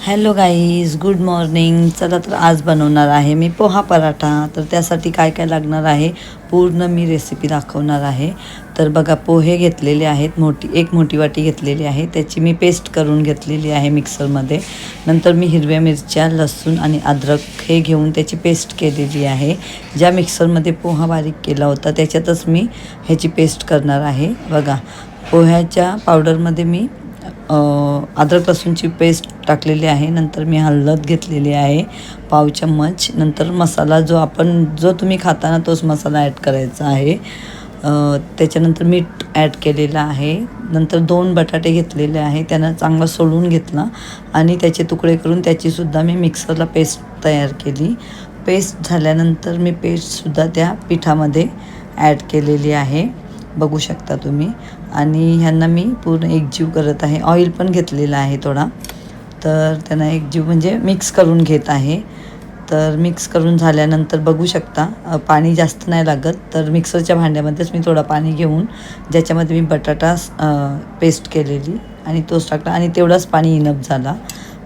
Hello guys, good morning. चला तर आज बनवणार आहे मी पोहा पराठा. तर त्यासाठी काय काय लागणार आहे पूर्ण मी रेसिपी दाखवणार आहे. तर बघा, पोहे घेतलेले आहेत, एक मोठी वाटी घेतलेली आहे, त्याची मी पेस्ट करून घेतलेली आहे मिक्सरमध्ये. नंतर मी हिरव्या मिरच्या, लसूण आणि अद्रक हे घेऊन त्याची पेस्ट केलेली आहे. ज्या मिक्सरमध्ये पोहा बारीक केला होता त्याच्यातच मी ह्याची पेस्ट करणार आहे. बघा, पोह्याच्या पावडरमध्ये मी अद्रक लसूणची पेस्ट टाकलेली आहे. नंतर मी हळद घेतलेली आहे पाव चम्मच. नंतर मसाला जो तुम्ही खाताना तोच मसाला ॲड करायचा आहे. त्याच्यानंतर मीठ ॲड केलेलं आहे. नंतर 2 बटाटे घेतलेले आहे, त्यांना चांगला सोलून घेतला आणि त्याचे तुकडे करून त्याचीसुद्धा मी मिक्सरला पेस्ट तयार केली. पेस्ट झाल्यानंतर मी पेस्टसुद्धा त्या पिठामध्ये ॲड केलेली आहे, बघू शकता तुम्ही. आणि ह्यांना मी पूर्ण एकजीव करत आहे. ऑइल पण घेतलेला आहे थोडा, तर त्यांना एकजीव म्हणजे मिक्स करून घेत आहे. तर मिक्स करून झाल्यानंतर बघू शकता पाणी जास्त नाही लागत. तर मिक्सरच्या भांड्यामध्येच मी थोडं पाणी घेऊन ज्याच्यामध्ये मी बटाटा पेस्ट केलेली आणि तोच टाकला आणि तेवढाच पाणी इनफ झाला,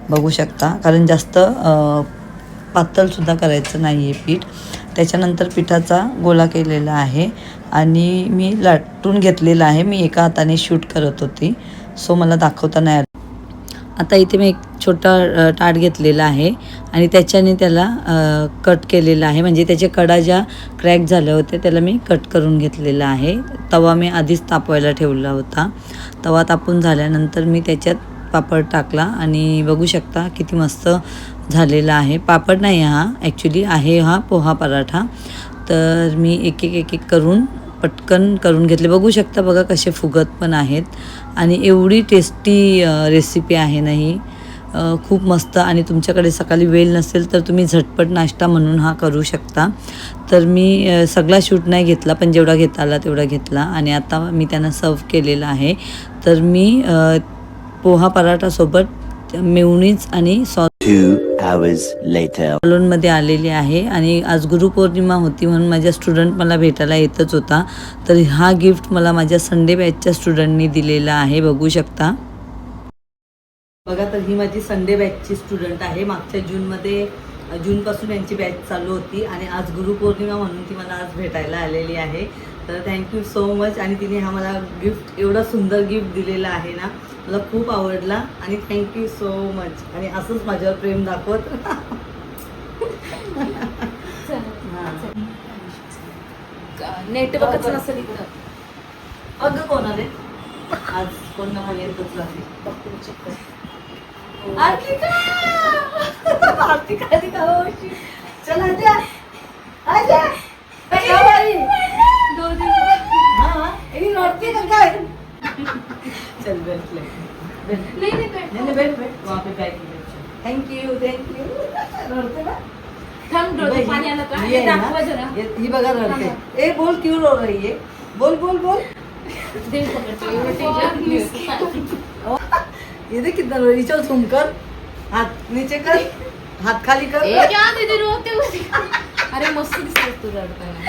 बघू शकता. कारण जास्त पातळसुद्धा करायचं नाही आहे पीठ. त्याच्यानंतर पिठाचा गोळा केलेला आहे आणि मी लाटून घेतलेला आहे. मी एका हाताने शूट करत होती, सो मला दाखवता नाही आलं. आता इथे मी एक छोटा ताट घेतलेला आहे आणि त्याच्याने त्याला कट केलेला आहे. म्हणजे त्याच्या कडा ज्या क्रॅक झाल्या होत्या त्याला मी कट करून घेतलेला आहे. तवा मी आधीच तापवायला ठेवला होता. तवा तापून झाल्यानंतर मी त्याच्यात पापड टाकला आणि बघू शकता किती मस्त झालेला आहे. पापड नाही हा, ॲक्च्युली आहे हा पोहा पराठा. तर मी एक एक करून पटकन करून घेतले. बघू शकता, बघा कसे फुगत पण आहेत आणि एवढी टेस्टी रेसिपी आहे ना ही, खूप मस्त. आणि तुमच्याकडे सकाळी वेळ नसेल तर तुम्ही झटपट नाश्ता म्हणून हा करू शकता. तर मी सगळा शूट नाही घेतला, पण जेवढा घेता आला तेवढा घेतला आणि आता मी त्यांना सर्व केलेला आहे. तर मी पोहा पराठासोबत मेयोनीज आणि सॉस 2 hours later. सलूनमध्ये आलेली आहे. आणि आज गुरुपौर्णिमा होती म्हणून माझ्या स्टुडंट मला भेटायला येतच होता. तर हा गिफ्ट मला माझ्या संडे बॅचच्या स्टुडंटनी दिलेला आहे, बघू शकता. बघा, तर ही माझी संडे बॅचची स्टुडंट आहे. मागच्या जूनपासून यांची बॅच चालू होती आणि आज गुरुपौर्णिमा म्हणून ती मला आज भेटायला आलेली आहे. तर थँक्यू सो मच. आणि तिने हा मला गिफ्ट, एवढा सुंदर गिफ्ट दिलेला आहे ना, मला खूप आवडला आणि थँक्यू सो मच. आणि असंच माझ्यावर प्रेम दाखवत नेटवर्कच नसेल इथं. अगं कोण आले आज? कोण ना कोण येतच राहते. आर्तिका चला द्या. चल बैठ ले. नहीं बैठ वहाँ पे बैठ. थँक्यू. रडते ना? पाणी आलं का? ये ना, दाखवा जरा. ही बघा रडते. ए बोल, क्यों रो रही है? बोल. ये देख कितना रो. नीचे झूम कर, हाथ नीचे कर, हात खाली कर. क्या दीदी रोते हो? अरे मस्त दिसते तू रडताना.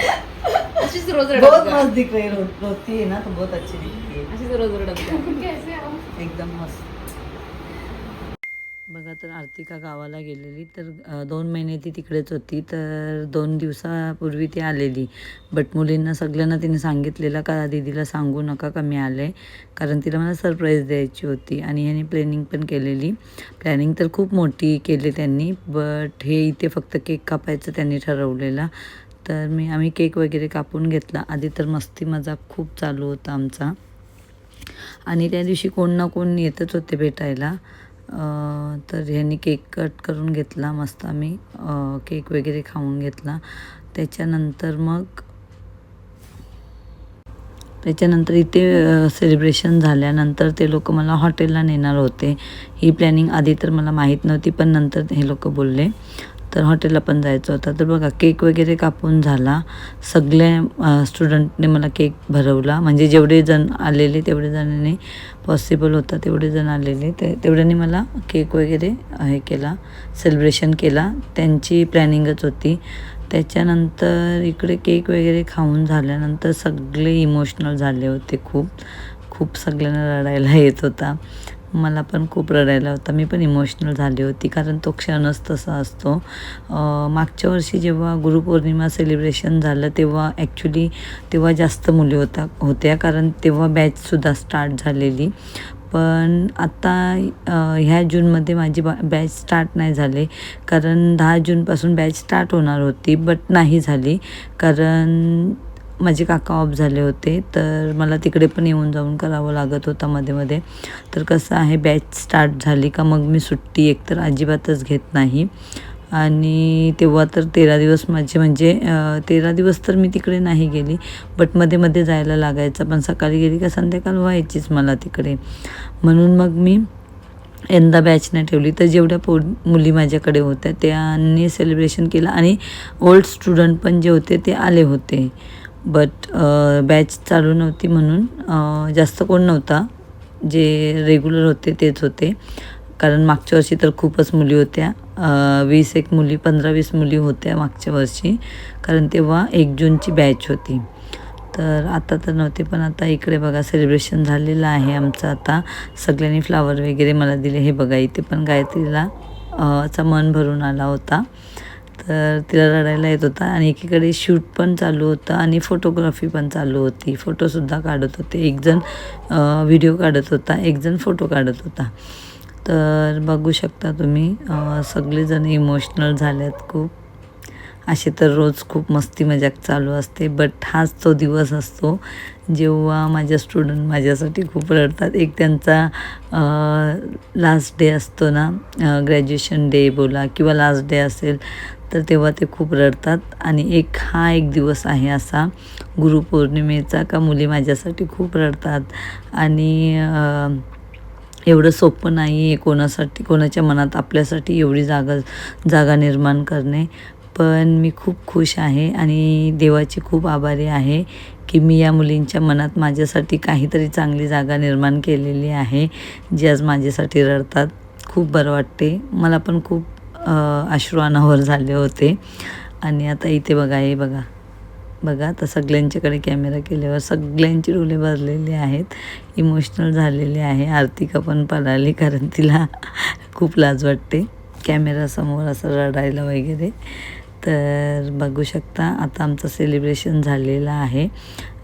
अशीच रोज बहुत रडत मस्त दिख रही है. रोती है ना तो बहुत अच्छी दिखती है. अशीच रोज रडत एकदम मस्त. बघा, तर आर्तिका गावाला गेलेली. तर 2 महिने ती तिकडेच होती. तर 2 दिवसापूर्वी ती आलेली. बट मुलींना सगळ्यांना तिने सांगितलेलं का दीदीला सांगू नका का मी आले, कारण तिला मला सरप्राईज द्यायची होती. आणि ह्याने प्लॅनिंग पण केलेली. प्लॅनिंग तर खूप मोठी केली त्यांनी, बट हे इथे फक्त केक कापायचं त्यांनी ठरवलेला. तर आम्ही केक वगैरे कापून घेतला. आधी तर मस्ती मजाक खूप चालू होता आमचा. आणि त्या दिवशी कोण ना कोण येतच होते भेटायला. तर ह्यांनी केक कट करून घेतला. मस्त आम्ही केक वगैरे खाऊन घेतला. त्याच्यानंतर इथे सेलिब्रेशन झाल्यानंतर ते लोक मला हॉटेलला नेणार होते. ही प्लॅनिंग आधी तर मला माहीत नव्हती, पण नंतर हे लोक बोलले. तर हॉटेलला पण जायचं होतं. तर बघा, केक वगैरे कापून झाला. सगळ्या स्टुडंटने मला केक भरवला. म्हणजे जेवढे जण आलेले तेवढे जणांनी पॉसिबल होता तेवढे जण आलेले, तेवढ्याने मला केक वगैरे हे केला, सेलिब्रेशन केला. त्यांची प्लॅनिंगच होती. त्याच्यानंतर इकडे केक वगैरे खाऊन झाल्यानंतर सगळे इमोशनल झाले होते. खूप सगळ्यांना रडायला येत होता. मला पण खूप रडायला होता. मी पण इमोशनल झाली होती कारण तो क्षणच तसा असतो. मागच्या वर्षी जेव्हा गुरुपौर्णिमा सेलिब्रेशन झालं तेव्हा ॲक्च्युली तेव्हा जास्त मुली होत्या कारण तेव्हा बॅचसुद्धा स्टार्ट झालेली. पण आता ह्या जूनमध्ये माझी बॅच स्टार्ट नाही झाले कारण 10 जूनपासून बॅच स्टार्ट होणार होती बट नाही झाली कारण माझे काका ऑफ झाले होते. तर मला तिकडे पण येऊन जाऊन करावं लागत होतं मध्ये. तर कसं आहे बॅच स्टार्ट झाली का मग मी सुट्टी एकतर अजिबातच घेत नाही. आणि तेव्हा तर 13 दिवस माझे म्हणजे 13 दिवस तर मी तिकडे नाही गेली बट मध्ये जायला लागायचं. पण सकाळी गेली का संध्याकाळ व्हायचीच मला तिकडे. म्हणून मग मी यंदा बॅच नाही ठेवली. तर जेवढ्या मुली माझ्याकडे होत्या त्यांनी सेलिब्रेशन केलं आणि ओल्ड स्टुडंट पण जे होते ते आले होते. बट बॅच चालू नव्हती म्हणून जास्त कोण नव्हता. जे रेग्युलर होते तेच होते कारण मागच्या वर्षी तर खूपच मुली होत्या. 20 मुली 15-20 मुली होत्या मागच्या वर्षी कारण तेव्हा 1 जूनची बॅच होती. तर आता तर नव्हते. पण आता इकडे बघा सेलिब्रेशन झालेलं आहे आमचं. आता सगळ्यांनी फ्लावर वगैरे मला दिले. हे बघा इथे पण गायत्रीला चा मन भरून आला होता. तर तिला रडायला येत होता आणि एकीकडे शूट पण चालू होतं आणि फोटोग्राफी पण चालू होती. फोटोसुद्धा काढत होते. एकजण व्हिडिओ काढत होता, एकजण फोटो काढत होता. तर बघू शकता तुम्ही सगळेजण इमोशनल झाल्यात खूप. असे तर रोज खूप मस्ती मजाक चालू असते बट हाच तो दिवस असतो जेव्हा माझ्या स्टुडंट माझ्यासाठी खूप रडतात. एक त्यांचा लास्ट डे असतो ना, ग्रॅज्युएशन डे बोला किंवा लास्ट डे असेल तर तेव्हा ते खूप रडतात. आणि हा एक दिवस आहे असा गुरुपौर्णिमेचा का मुली माझ्यासाठी खूप रडतात. आणि एवढं सोपं नाही आहे कोणाच्या मनात आपल्यासाठी एवढी जागा निर्माण करणे. पण मी खूप खुश आहे आणि देवाची खूप आभारी आहे की मी या मुलींच्या मनात माझ्यासाठी काहीतरी चांगली जागा निर्माण केलेली आहे. जे आज माझ्यासाठी रडतात. खूप बरं वाटते. मला पण खूप अश्रू अनावर झाले होते. आणि आता इथे बघा, हे बघा आता सगळ्यांच्याकडे कॅमेरा केल्यावर सगळ्यांची डोळे भरलेले आहेत. इमोशनल झालेले आहे. आर्तिका पण पळाली कारण तिला खूप लाज वाटते कॅमेरासमोर असं रडायला वगैरे. तर बघू शकता आता आमचं सेलिब्रेशन झालेलं आहे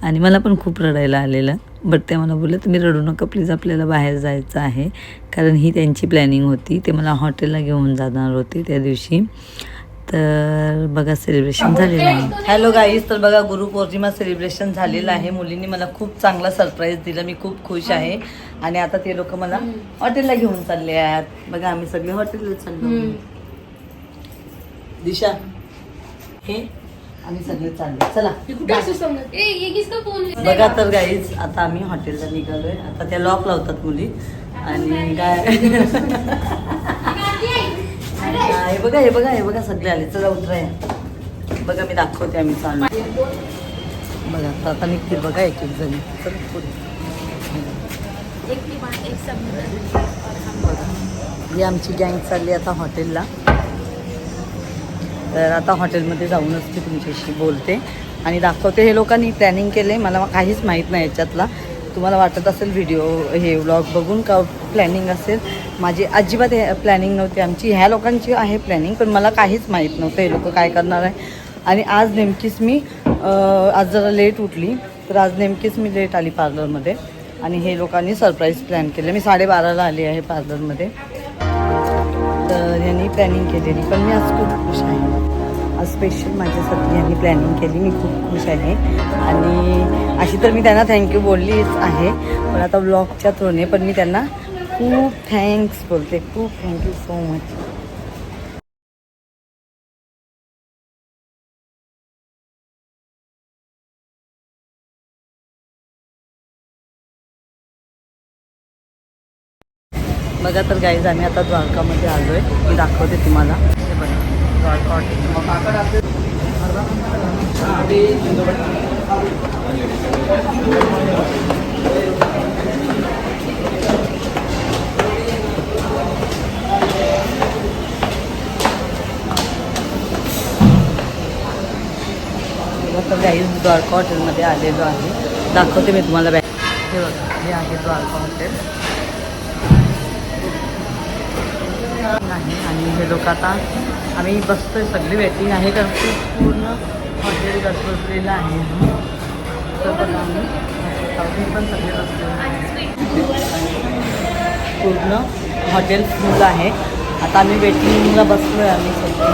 आणि मला पण खूप रडायला आलेलं बट ते मला बोलले तुम्ही रडू नका प्लीज, आपल्याला बाहेर जायचं आहे कारण ही त्यांची प्लॅनिंग होती. ते मला हॉटेलला घेऊन जाणार होते त्या दिवशी. तर बघा सेलिब्रेशन झालेलं आहे. हॅलो गाईज, तर बघा गुरुपौर्णिमा सेलिब्रेशन झालेलं आहे. मुलींनी मला खूप चांगला सरप्राईज दिला. मी खूप खुश आहे. आणि आता ते लोक मला हॉटेलला घेऊन चालले आहेत. बघा आम्ही सगळे हॉटेलला चाललो. दिशा हे आम्ही सगळे चालले. चला बघा. तर गाईज आता आम्ही हॉटेलला निघालोय. आता त्या लॉक लावतात मुली आणि काय हे बघा सगळे आले. चला उतराय. बघा मी दाखवते आम्ही चालू. बघा आता निघतील बघा एक जणी. चल पुढे बघा ही आमची गँग चालली आता हॉटेलला. तर आता हॉटेलमध्ये जाऊनच मी तुमच्याशी बोलते आणि दाखवते. हे लोकांनी प्लॅनिंग केले, मला काहीच माहीत नाही याच्यातला. तुम्हाला वाटत असेल व्हिडिओ हे व्लॉग बघून का प्लॅनिंग असेल. माझी अजिबात प्लॅनिंग नव्हती. आमची ह्या लोकांची आहे प्लॅनिंग पण मला काहीच माहीत नव्हतं हे लोक काय करणार आहे. आणि आज नेमकीच मी आज जरा लेट उठली तर आज नेमकीच मी लेट आली पार्लरमध्ये आणि हे लोकांनी सरप्राईज प्लॅन केलं. मी 12:30ला आली आहे पार्लरमध्ये. तर यांनी प्लॅनिंग केलेली पण मी आज खूप खुश आहे. आज स्पेशल माझ्यासाठी यांनी प्लॅनिंग केली. मी खूप खुश आहे आणि अशी तर मी त्यांना थँक्यू बोललीच आहे पण आता व्लॉगच्या थ्रूने पण मी त्यांना खूप थँक्स बोलते. खूप थँक्यू सो मच. बघा तर गाईज आम्ही आता द्वारकामध्ये आलो आहे. मी दाखवते तुम्हाला. हे बघा द्वारका हॉटेल. तर गाईज द्वारका हॉटेलमध्ये आलेलो आहे. दाखवते मी तुम्हाला. हे बघा हे आहे द्वारका हॉटेल. आहे आणि हे लोक आता आम्ही बसतोय, सगळी वेटिंग आहे कारण खूप पूर्ण हॉटेल गजबजलेलं आहे. तर बघा आम्ही पण सगळे बसलेलं आहे, पूर्ण हॉटेल फुल आहे. आता आम्ही वेटिंगला बसलोय आम्ही सगळे.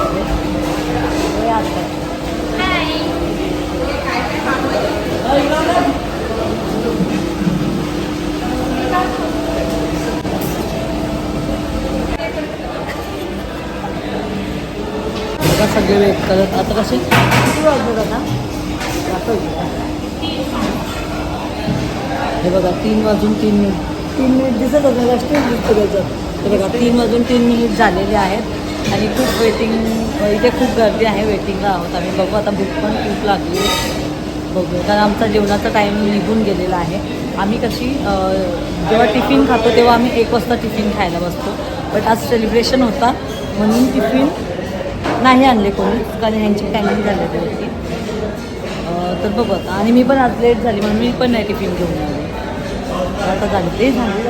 सगळे वेट करत आता कसे किती वाजले आता हे बघा 3 वाजून 3 मिनिट 3 मिनिट दिसत होतं राष्ट्रीय दिसतं त्याच्यात. हे बघा 3 वाजून 3 मिनिट झालेले आहेत आणि खूप वेटिंग, इथे खूप गर्दी आहे, वेटिंगला आहोत आम्ही. बघू आता भूक पण खूप लागली आहे, बघू कारण आमचा जेवणाचा टाईम निघून गेलेला आहे. आम्ही कशी जेव्हा टिफिन खातो तेव्हा आम्ही 1 वाजता टिफिन खायला बसतो, बट आज सेलिब्रेशन होता म्हणून टिफिन नाही आणले कोणी कारण ह्यांची टायमिंग झालेली होती. तर बघू आता, आणि मी पण आज लेट झाली म्हणून मी पण नाही टिफिन घेऊन आले. आता झाली ते झाली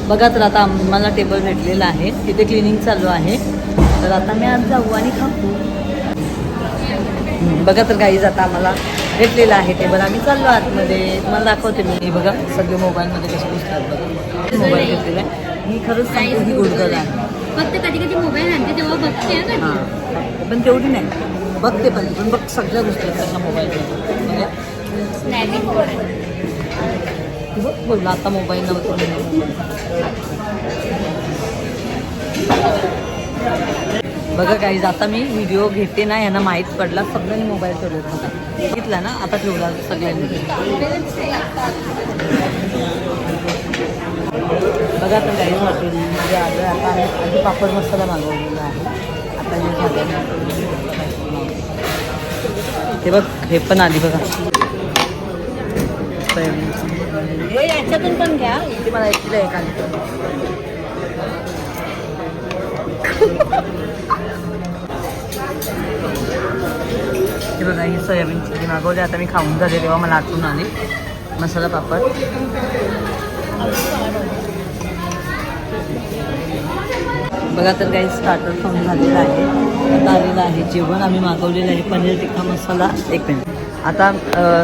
बघा. तर आता आम्हाला टेबल भेटलेला आहे, तिथे क्लिनिंग चालू आहे. तर आता मी आज जाऊ आणि खाऊ. बघा तर गाईज आता आम्हाला भेटलेला आहे टेबल, आम्ही चाललो आतमध्ये. तुम्हाला दाखवते मी. हे बघा सगळे मोबाईलमध्ये कसे घुसतात बघा. मोबाईल घेतलेला आहे मी, खरंच सांगते ही गुडगल आहे. फक्त कधी कधी मोबाईल आणते तेव्हा बघते ना. हां पण तेवढी नाही, बघते पण बघ सगळ्या गोष्टी आहेत त्याच्या मोबाईलमध्ये. बघ बोलला आता मोबाईल नव्हतं. बघा गाईज आता मी व्हिडिओ घेते ना, यांना माहीत पडला, सगळ्यांनी मोबाईल ठेवले बघा. घेतला ना आता ठेवला सगळ्यांनी. बघा तर गाईज हॉटेलमध्ये आलो आता आम्ही. आधी पापड मसाला मागवलेला आहे, आता हे झालं. हे बघ हे पण आली बघा. हे याच्यातून पण घ्या, इथे मला एकटीला एक आली. हे बघा ही सोयाबीन चिल्ली मागवली, आता मी खाऊन झाले तेव्हा मला आठवून आली. मसाला पापड बघा तर काही स्टार्टर खाऊन झालेलं आहे. आता आलेलं आहे जेवण, आम्ही मागवलेलं आहे पनीर टिक्का मसाला. एक मिनिट, आता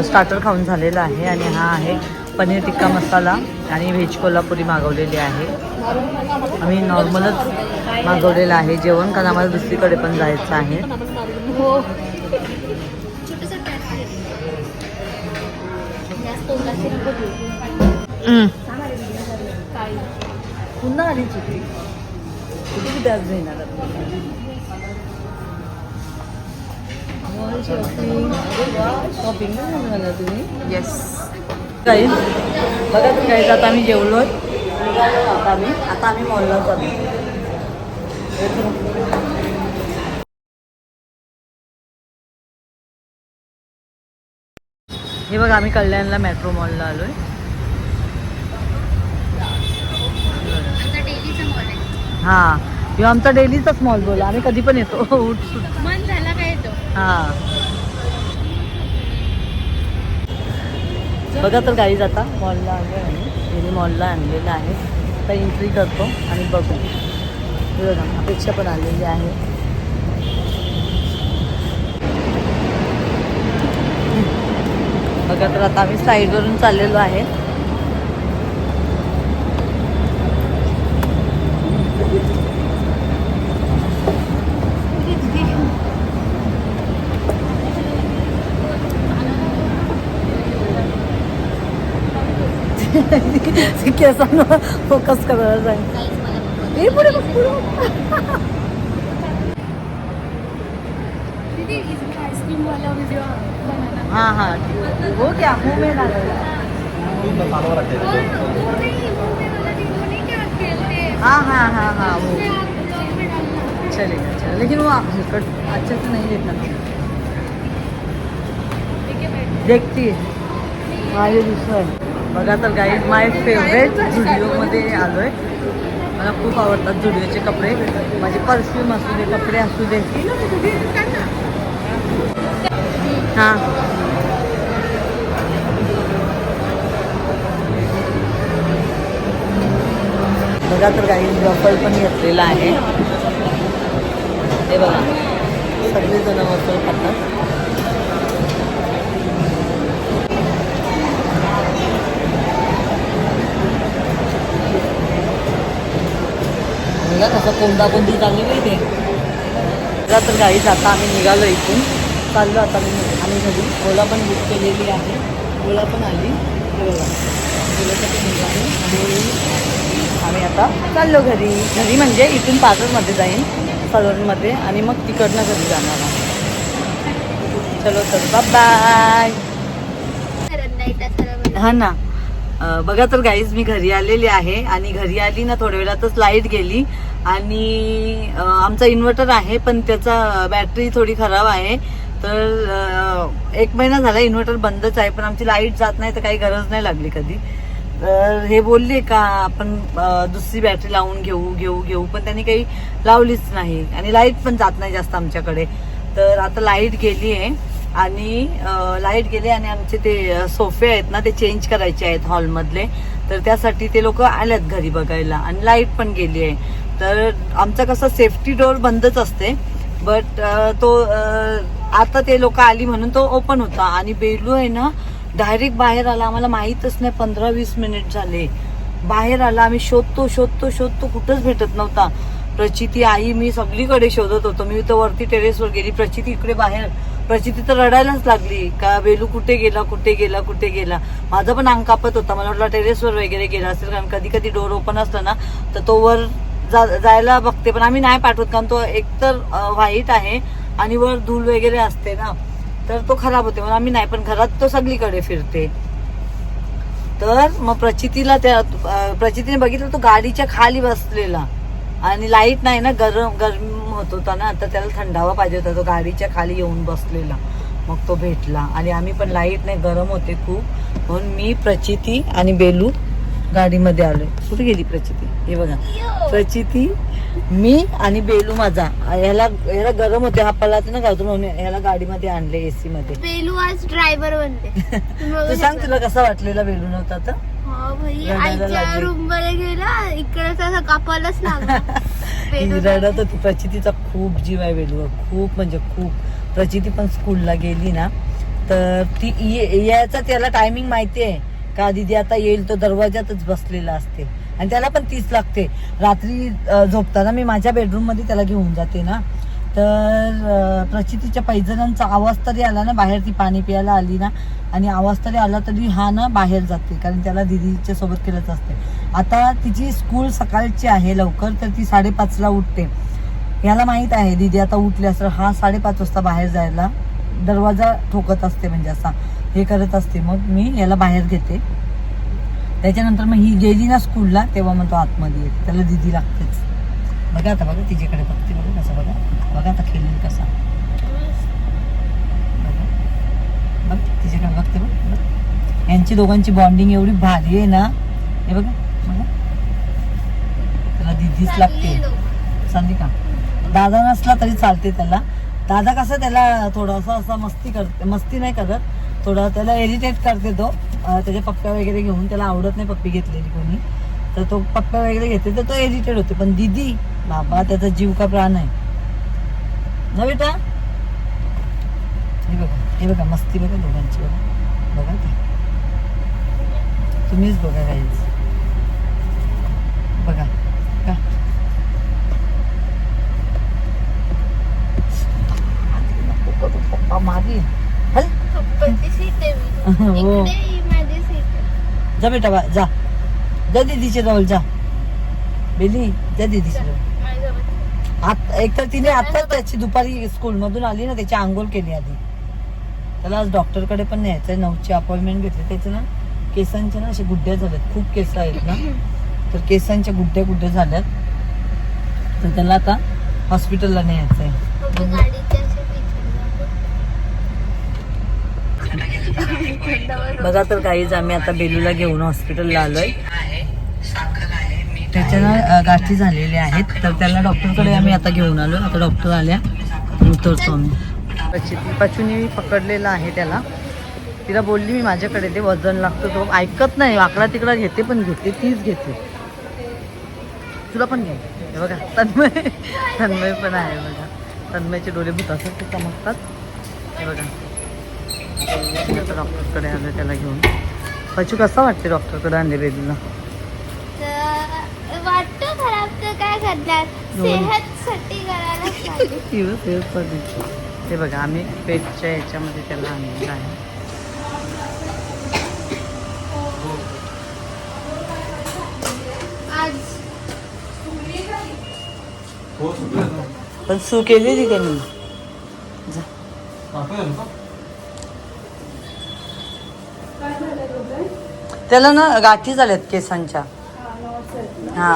स्टार्टर खाऊन झालेलं आहे आणि हा आहे पनीर टिक्का मसाला आणि व्हेज कोल्हापुरी मागवलेली आहे. आम्ही नॉर्मलच मागवलेलं आहे जेवण कारण आम्हाला दुसरीकडे पण जायचं आहे. हो पुन्हा आली चुकी किती त्याच घेणार शॉपिंग झालं तुम्ही. येस काही बघा तुम्ही काही आता आम्ही जेवलो आता आम्ही मॉलला जातो. हे बघा आम्ही कल्याणला मेट्रो मॉलला आलोय. हां किंवा आमचा डेलीचाच मॉल बोला, आम्ही कधी पण येतो. उठ मन झाला काय येतो. हां बघा तर गाईज आता मॉलला आलो आहे, मॉलला आणलेलं आहे. आता एंट्री करतो आणि बघू. बघा अपेक्षा पण आलेली आहे. बघा तर आता आम्ही साईडवरून चाललेलो आहे. केसांना फोकस करायला जाईल. हे पुढे बघ पुढे. हाँ हाँ वो क्या मुँह में डाल हाँ हाँ हाँ हाँ वो चलेगा चलेगा, लेकिन वो हल्का अच्छे से नहीं देखना. देखती है हाँ ये दूसरा है. बघा तर गाईज माय फेवरेट झुडिओमध्ये आलो आहे. मला खूप आवडतात झुडिओचे कपडे. माझे परफ्यूम असू दे, कपडे असू दे. हां बघा तर काही वफल पण घेतलेला आहे. हे बघा सगळेजण वफल खातात. बघा कसं कोंडाकोंडी चालली माहिती आहे. बघा तर गाईच आता आम्ही निघालो इथून, चाललो आता आम्ही घरी. ओला पण बुक केलेली आहे, ओला पण आली. हे बघा ओलासाठी निघालो आणि आम्ही आता चाललो घरी. घरी म्हणजे इथून पार्लरमध्ये जाईन सलूनमध्ये आणि मग तिकडनं घरी जाणार आहे. चलो तर बाय. हा ना. बघा तर गाईज मी घरी आलेली आहे आणि घरी आली ना थोड्या वेळातच लाईट गेली आणि आमचा इन्व्हर्टर आहे पण त्याचा बॅटरी थोडी खराब आहे. तर 1 महिना झाला इन्व्हर्टर बंदच आहे पण आमची लाईट जात नाही तर काही गरज नाही लागली कधी. तर हे बोलले का आपण दुसरी बॅटरी लावून घेऊ पण त्यांनी काही लावलीच नाही आणि लाईट पण जात नाही जास्त आमच्याकडे. तर आता लाईट गेली आहे आणि आमचे ते सोफे आहेत ना ते चेंज करायचे आहेत हॉलमधले. तर त्यासाठी ते लोक आल्यात घरी बघायला आणि लाईट पण गेली आहे. तर आमचा कसं सेफ्टी डोअर बंदच असते बट तो आता ते लोक आली म्हणून तो ओपन होता आणि बेलू आहे ना डायरेक्ट बाहेर आला. आम्हाला माहीतच नाही 15-20 मिनिट झाले बाहेर आला. आम्ही शोधतो कुठंच भेटत नव्हता. प्रचिती आई मी सगळीकडे शोधत होतो. मी तर वरती टेरेसवर गेली, प्रचिती इकडे बाहेर. प्रचिती तर रडायलाच लागली का बेलू कुठे गेला. माझं पण अंग कापत होता. मला वाटलं टेरेसवर वगैरे गेला असेल कारण कधी कधी डोर ओपन असलं ना तर तो वर जायला बघते पण आम्ही नाही पाठवत कारण तो एकतर व्हाईट आहे आणि वर धूळ वगैरे असते ना तर तो खराब होते म्हणून आम्ही नाही. पण घरात तो सगळीकडे फिरते. तर मग प्रचितीने बघितलं तो गाडीच्या खाली बसलेला आणि लाईट नाही ना गरम होत होता ना तर त्याला थंडावा पाहिजे होता. तो गाडीच्या खाली येऊन बसलेला मग तो भेटला आणि आम्ही पण लाईट नाही गरम होते खूप म्हणून मी प्रचिती आणि बेलू गाडीमध्ये आलोय. कुठे गेली प्रचिती? हे बघा प्रचिती मी आणि बेलू माझा ह्याला गरम होते हा पलाच ना गावतो म्हणून ह्याला गाडीमध्ये आणले एसी मध्ये. बेलू आज ड्रायव्हर बनते. तू सांग तुला कसं वाटलेला बेलू नव्हता तर? आईच्या रूम मध्ये गेला इकडे तसं कापायलाच लागला. रडत होती. प्रचितीचा खूप जीव आहे बेलू खूप म्हणजे खूप. प्रचिती पण स्कूलला गेली ना तर ती यायचा त्याला टायमिंग माहिती आहे का दीदी आता येईल. तो दरवाजातच बसलेला असते आणि त्याला पण 30 लागते. रात्री झोपताना मी माझ्या बेडरूम मध्ये त्याला घेऊन जाते ना तर प्रचितीच्या पैजणांचा आवाज तरी आला ना बाहेर ती पाणी प्यायला आली ना आणि आवाज तरी आला तरी हा ना बाहेर जाते कारण त्याला दीदीच्या सोबत खेळत असते. आता तिची स्कूल सकाळची आहे लवकर तर ती 5:30ला उठते. याला माहित आहे दीदी आता उठली असं हा 5:30 वाजता बाहेर जायला दरवाजा ठोकत असते म्हणजे असा हे करत असते. मग मी याला बाहेर घेते. त्याच्यानंतर मग ही गेली ना स्कूलला तेव्हा मग तो आतमध्ये येते. त्याला दीदी लागतेच. बघा आता बघा तिच्याकडे बघते बघा कसं बघा आता खेळेल कसा बघ तिच्याकडे बघते बघ. यांची दोघांची बॉन्डिंग एवढी भारी आहे ना. हे बघा त्याला दीदीच लागते. सांगते का दादा नसला तरी चालते त्याला. दादा कसं त्याला थोडंसं असं मस्ती नाही करत. थोडं त्याला इरिटेट करते तो त्याचे पप्प्या वगैरे घेऊन. त्याला आवडत नाही पप्पी घेतलेली कोणी तर तो पप्प्या वगैरे घेते तर तो इरिटेट होते. पण दीदी बाबा त्याचा जीव का प्राण आहे ना बेटा. हे बघा मस्ती बघा दोघांची बघा तुम्हीच बघा काहीच बघा का पप्पा मारी हो जा बेटा जा दीदीचे जवळ जा. बेली जा दीदीचे जवळ. एकतर तिने आताच त्याची दुपारी स्कूल मधून आली ना त्याची आंघोळ केली आधी. त्याला आज डॉक्टरकडे पण न्यायचंय. 9ची अपॉइंटमेंट घेतली. त्याचे ना केसांच्या ना असे गुड्ड्या झाल्यात. खूप केस आहेत ना तर केसांच्या गुड्ड्या झाल्यात तर त्याला आता हॉस्पिटलला न्यायचंय. बघा तर काहीच आम्ही आता बेलूला घेऊन हॉस्पिटलला आलोय. त्याच्या गाठी झालेल्या आहेत तर त्याला डॉक्टरकडे आम्ही आता घेऊन आलो. आता डॉक्टर आल्या उतरतो आम्ही. पचुनी पकडलेला आहे त्याला. तिला बोलली मी माझ्याकडे ते वजन लागतं तो ऐकत नाही. वाकडा तिकडा घेते पण घेते तीच घेते. तुला पण घे. हे बघा तन्मय तन्मय पण आहे बघा. तन्मयचे डोळे भूतासारखे चमकतात. हे बघा आता डॉक्टरकडे आलं त्याला घेऊन. पचू कसं वाटते डॉक्टरकडे आणले बेबीला? तर वाटतं खराब तर काय करणार, सेहतसाठी करायलाच लागेल. हे बघा आम्ही पेटच्या याच्यामध्ये त्याला आणलेलं आहे. आज पण सू केलेली त्यांनी. त्याला ना गाठी झाल्यात केसांच्या. हा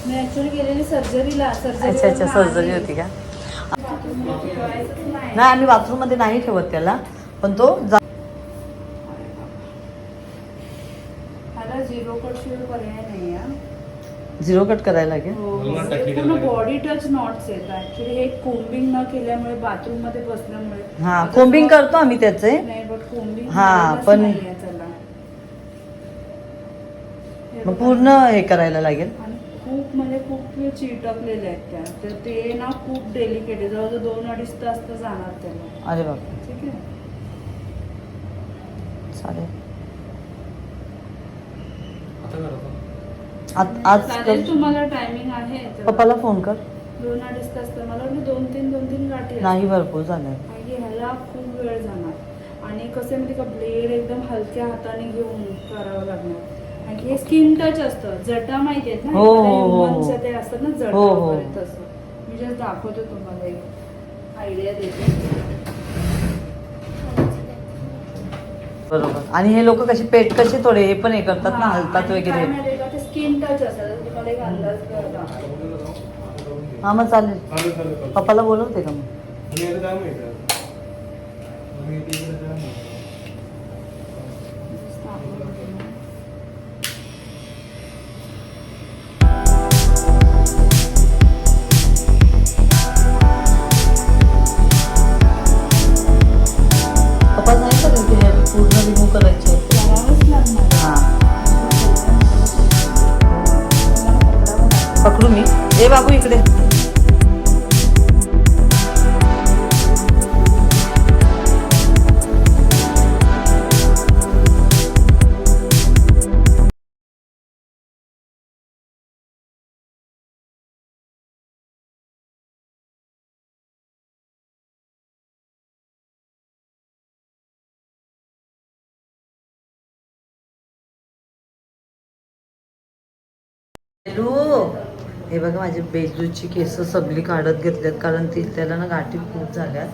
मी ऍक्च्युअली गेलेली सर्जरीला. अच्छा अच्छा सर्जरी होती का? नाही आम्ही बाथरूम मध्ये नाही ठेवत त्याला, पण तो मला झिरो कट शिवाय पर्याय नाही आहे. झिरो कट करायला लागेल. पूर्ण बॉडी टच नॉट्स आहेत ऍक्च्युली. हे कोम्बिंग न केल्यामुळे बाथरूम मध्ये बसल्यामुळे. हा कोम्बिंग करतो आम्ही त्याचे. नाही बट कोम्बिंग हा, पण- चला मग पूर्ण हे करायला लागेल. आणि खूप म्हणजे खूप चिटकलेले आहेत त्या. तर ते ना खूप डेलिकेट आहे. जवळजवळ 2-2.5 तास तर जाणार त्याला. अरे बापरे ठीक आहे. चालेल. आज चालेल तुम्हाला टायमिंग आहे तर. पप्पाला फोन कर. 2-2.5 तास तर मला वाटतं 2-3 गाठी आहेत. नाही भरपूर झालं. आणि ह्याला खूप वेळ जाणार. आणि कसं आहे माहिती का, ब्लेड एकदम हलक्या हाताने घेऊन करावं लागणार. आणि हे स्किन टच असतं. जटा माहिती आहेत ना, हो, हो, हो. ह्युमनच्या ते असतात ना जटा हो, हो. वगैरे तसं. मी जस्ट दाखवतो तुम्हाला, एक आयडिया देते. बरोबर. आणि हे लोक कसे पेट कसे थोडे हे पण हे करतात ना, हलतात वगैरे. स्किन टच असतात. तुम्हाला एक अंदाज दाखवतो. हा मग चालेल. पप्पाला बोलवते का मग? पप्पा नाही करेल की हे पूर्ण रिमूव्ह करायचे. करावंच लागणार. हा पकडू मी. ए बाबू इकडे. बेलू हे बघा माझी बेलूची केस सगळी काढत घेतल्यात, कारण त्याला ना गाठी खूप झाल्यात.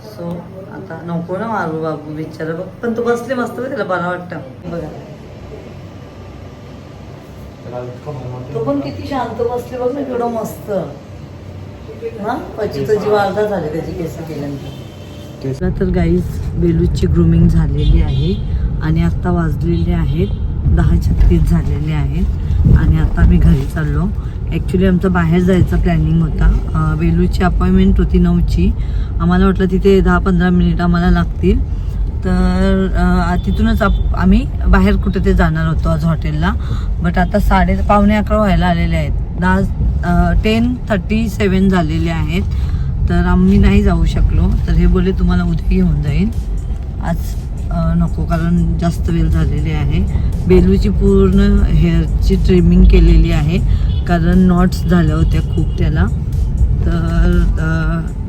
सो आता नको ना मारू बाबू बिचारा. बघ पण तू बसले मस्त बघ, त्याला बरं वाटतं. बघा तो पण किती शांत बसले बघ ना, केवढं मस्त. हा पचीचा जीव अर्धा झाले त्याची केस केल्यानंतर. तर गाईज बेलूची ग्रूमिंग झालेली आहे आणि आता वाजलेले आहेत 10:36 झालेले आहेत. आणि आता आम्ही घरी चाललो. ॲक्च्युली आमचं बाहेर जायचं प्लॅनिंग होता. बेलूची अपॉइंटमेंट होती 9ची. आम्हाला वाटलं तिथे 10-15 मिनिट आम्हाला लागतील. तर तिथूनच आम्ही बाहेर कुठे ते जाणार होतो आज हॉटेलला. बट आता 11:15 व्हायला आलेले आहेत. 10:37 झालेले आहेत. तर आम्ही नाही जाऊ शकलो. तर हे बोलले तुम्हाला उद्या घेऊन जाईन, आज नको कारण जास्त वेळ झालेली आहे. बेलूची पूर्ण हेअरची ट्रिमिंग केलेली आहे कारण नॉट्स झाल्या होत्या खूप त्याला. तर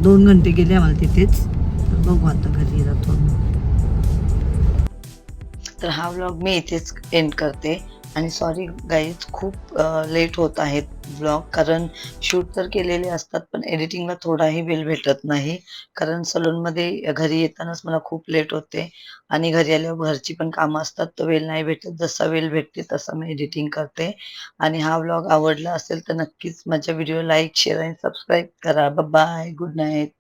2 घंटे गेले आम्हाला तिथेच. तर बघू आता घरी जातो. तर हा व्लॉग मी इथेच एंड करते. आणि सॉरी गाईज खूप लेट होत आहेत व्लॉग, कारण शूट तर केलेले असतात पण एडिटिंगला थोडाही वेळ भेटत नाही. कारण सलूनमध्ये घरी येतानाच मला खूप लेट होते आणि घरी आल्यावर घरची पण कामं असतात, तो वेळ नाही भेटत. जसा वेळ भेटते तसा मी एडिटिंग करते. आणि हा व्लॉग आवडला असेल तर नक्कीच माझ्या व्हिडिओ लाईक शेअर आणि सबस्क्राईब करा. Bye, good night.